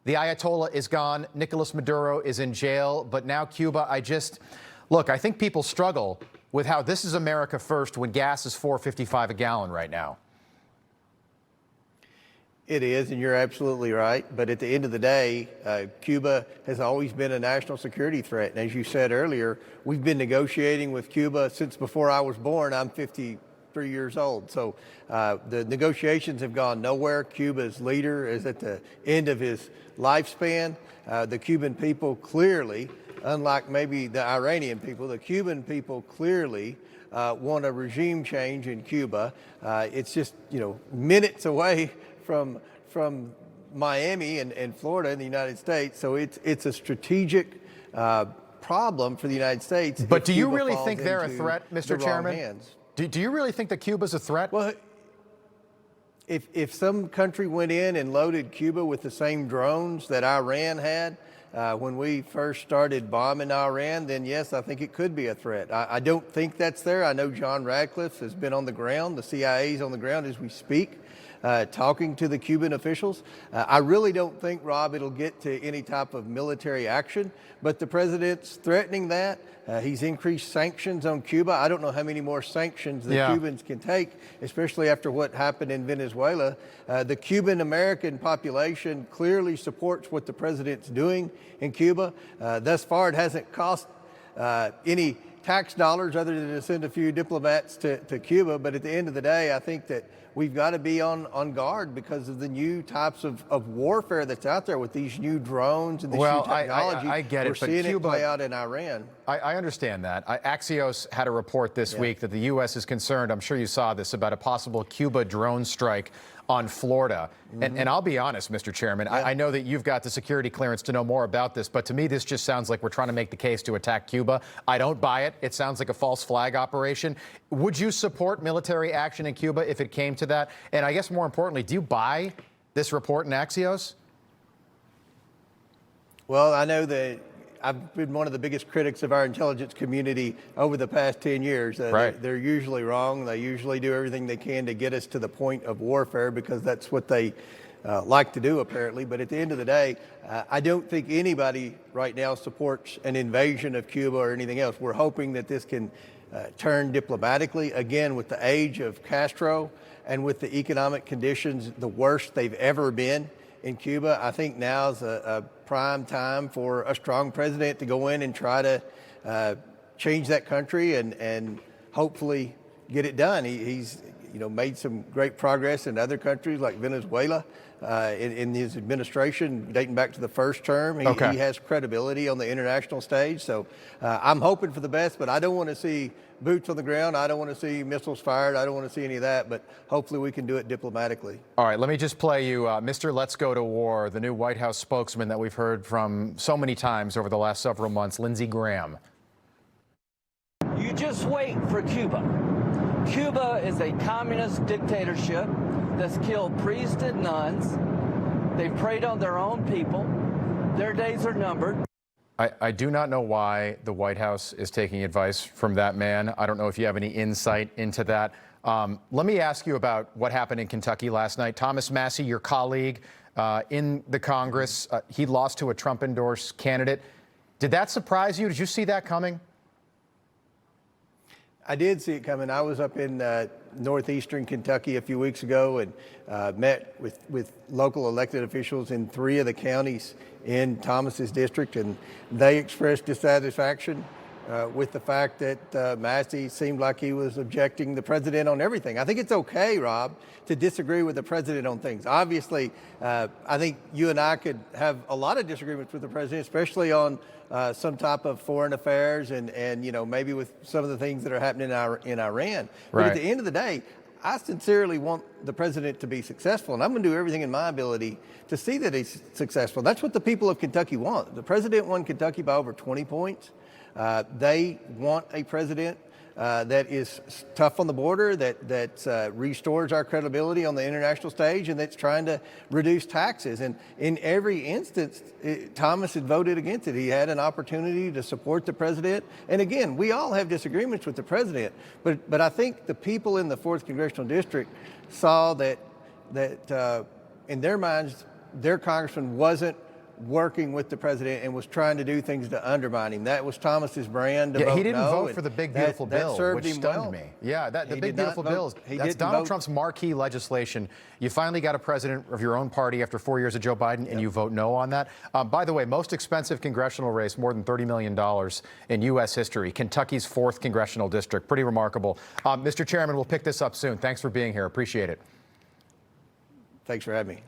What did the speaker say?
The Ayatollah is gone. Nicolas Maduro is in jail. But now Cuba, look, I think people struggle with how this is America first when gas is $4.55 a gallon right now. It is, and you're absolutely right. But at the end of the day, Cuba has always been a national security threat. And as you said earlier, we've been negotiating with Cuba since before I was born. I'm 53 years old. So the negotiations have gone nowhere. Cuba's leader is at the end of his lifespan. The Cuban people clearly, unlike maybe the Iranian people, the Cuban people clearly want a regime change in Cuba. It's just, minutes away from Miami and Florida in the United States. So it's a strategic problem for the United States. But do you really think they're a threat, Mr. Chairman? Do you really think that Cuba's a threat? Well, if some country went in and loaded Cuba with the same drones that Iran had when we first started bombing Iran, then yes, I think it could be a threat. I don't think that's there. I know John Radcliffe has been on the ground. The CIA's on the ground as we speak, talking to the Cuban officials. I really don't think, Rob, it'll get to any type of military action, but the president's threatening that. He's increased sanctions on Cuba. I don't know how many more sanctions the Cubans can take, especially after what happened in Venezuela. The Cuban-American population clearly supports what the president's doing in Cuba. Thus far, it hasn't cost any tax dollars other than to send a few diplomats to Cuba. But at the end of the day, I think that we've got to be on guard because of the new types of warfare that's out there with these new drones and this new technology. I get it, We're seeing it play out in Iran. I understand that. Axios had a report this week that the U.S. is concerned, I'm sure you saw this, about a possible Cuba drone strike on Florida. And I'll be honest, Mr. Chairman, I know that you've got the security clearance to know more about this, but to me, this just sounds like we're trying to make the case to attack Cuba. I don't buy it. It sounds like a false flag operation. Would you support military action in Cuba if it came to that? And I guess more importantly, do you buy this report in Axios? Well, I know that I've been one of the biggest critics of our intelligence community over the past 10 years. They're usually wrong. They usually do everything they can to get us to the point of warfare because that's what they like to do, apparently. But at the end of the day, I don't think anybody right now supports an invasion of Cuba or anything else. We're hoping that this can turn diplomatically. Again, with the age of Castro and with the economic conditions, the worst they've ever been in Cuba, I think now's a prime time for a strong president to go in and try to change that country and hopefully get it done. He's made some great progress in other countries like Venezuela in his administration dating back to the first term. He has credibility on the international stage. So I'm hoping for the best, but I don't want to see boots on the ground. I don't want to see missiles fired. I don't want to see any of that, but hopefully we can do it diplomatically. All right, let me just play you Mr. Let's Go to War, the new White House spokesman that we've heard from so many times over the last several months, Lindsey Graham. You just wait for Cuba. Cuba is a communist dictatorship that's killed priests and nuns. They've preyed on their own people. Their days are numbered. I do not know why the White House is taking advice from that man. I don't know if you have any insight into that. Let me ask you about what happened in Kentucky last night. Thomas Massie, your colleague in the Congress, he lost to a Trump-endorsed candidate. Did that surprise you? Did you see that coming? I did see it coming. I was up in northeastern Kentucky a few weeks ago and met with local elected officials in 3 of the counties in Thomas's district, and they expressed dissatisfaction with the fact that Massie seemed like he was objecting the president on everything. I think it's okay, Rob, to disagree with the president on things. Obviously, I think you and I could have a lot of disagreements with the president, especially on some type of foreign affairs and maybe with some of the things that are happening in Iran. But at the end of the day, I sincerely want the president to be successful, and I'm going to do everything in my ability to see that he's successful. That's what the people of Kentucky want. The president won Kentucky by over 20 points. They want a president that is tough on the border, that restores our credibility on the international stage, and that's trying to reduce taxes. And in every instance, Thomas had voted against it. He had an opportunity to support the president. And again, we all have disagreements with the president, but I think the people in the 4th Congressional District saw that in their minds, their congressman wasn't working with the president and was trying to do things to undermine him. That was Thomas's brand. To vote he didn't no, vote and for the big beautiful bill, served which him stunned well. me. Yeah, the He big did not beautiful vote. bill. He That's didn't Donald vote. Trump's marquee legislation. You finally got a president of your own party after 4 years of Joe Biden, and you vote no on that. By the way, most expensive congressional race, more than $30 million in U.S. history. Kentucky's 4th congressional district. Pretty remarkable. Mr. Chairman, we'll pick this up soon. Thanks for being here. Appreciate it. Thanks for having me.